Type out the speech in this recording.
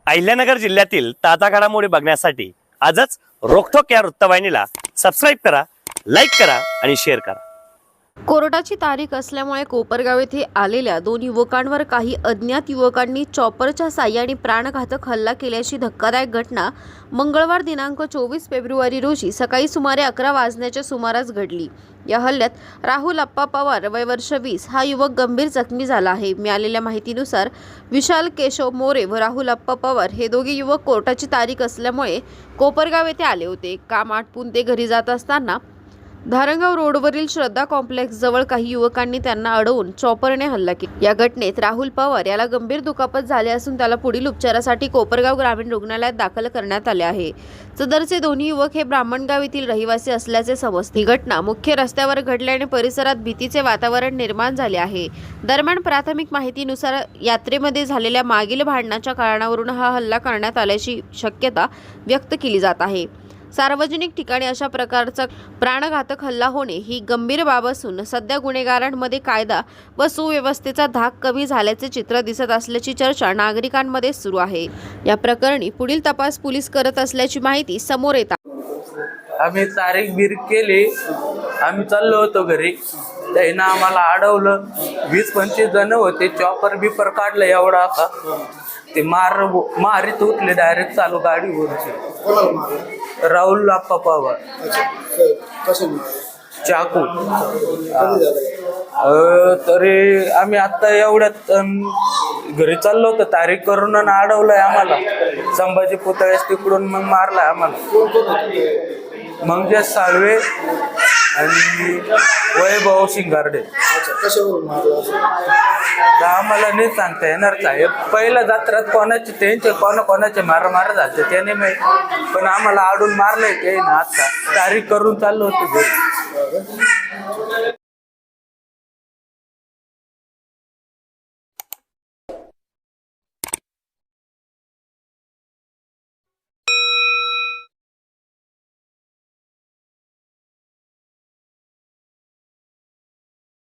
अहिल्यानगर जिल्ह्यातील ताजा घडामोडी बघण्यासाठी आजच रोखोक या वृत्तवाहिनीला सबस्क्राईब करा, लाईक करा आणि शेअर करा। कोर्टाची तारीख असल्यामुळे कोपरगाव येथे आलेल्या 2 युवकांवर काही अज्ञात युवकांनी चॉपरच्या साह्याने प्राणघातक हल्ला केल्याची धक्कादायक घटना मंगळवार दिनांक 24 फेब्रुवारी रोजी सकाळी सुमारे 11 वाजण्याच्या सुमारास घडली। या हल्ल्यात राहुल अप्पा पवार वय वर्ष 20 हा युवक गंभीर जखमी झाला आहे। मिळालेल्या माहितीनुसार विशाल केशव मोरे व राहुल अप्पा पवार हे दोघे युवक कोर्टाची तारीख असल्यामुळे कोपरगाव येथे आले होते। काम आटपून ते घरी जात असताना धारणगाव रोडवरील श्रद्धा कॉम्प्लेक्स जवळ काही युवकांनी त्यांना अडवून चॉपरने हल्ला केला। या घटनेत राहुल पवार याला गंभीर दुखापत झाली असून त्याला पुढील उपचारासाठी कोपरगाव ग्रामीण रुग्णालयात दाखल करण्यात आले आहे। सदरचे दोन्ही युवक हे ब्राह्मणगाव येथील रहिवासी असल्याचे समजते। ही घटना मुख्य रस्त्यावर घडल्याने परिसरात भीतीचे वातावरण निर्माण झाले आहे। दरम्यान प्राथमिक माहितीनुसार यात्रेमध्ये झालेल्या मागील भांडणाच्या कारणावरून हा हल्ला करण्यात आल्याची शक्यता व्यक्त केली जात आहे। सार्वजनिक ठिकाणी अशा प्रकारचा प्राणघातक हल्ला होणे ही गंभीर बाब असून सध्या गुन्हेगारांमध्ये कायदा व सुव्यवस्थेचा धाक कमी झाल्याचे चित्र दिसत असल्याची चर्चा नागरिकांमध्ये सुरू आहे। या प्रकरणी पुढील तपास पोलीस करत असल्याची माहिती समोर येत आहे। आम्ही तारीख बीर केली, आम्ही चाललो होतो घरी, त्यानं आम्हाला अडवलं। 20-25 जण होते, चॉपर बिपर काढलं एवढा आता ते मारीत उठले डायरेक्ट चालू गाडीवरची। राहुल अप्पा पवार चाकू। तरी आम्ही आता एवढ्यात घरी चाललो होतो, तारीख करून अडवलंय आम्हाला। संभाजी पुतळ्यास तिकडून मग मारलाय आम्हाला। मंगेश साळवे आणि वैभव शिंगारडे। आम्हाला नाही सांगता येणार साहेब, पहिल्या जत्रात कोणाचे त्यांचे कोणाचे मार झाले त्याने पण आम्हाला आडून मारलंय ते ना। आता तारीख करून चाललो होतो घरी।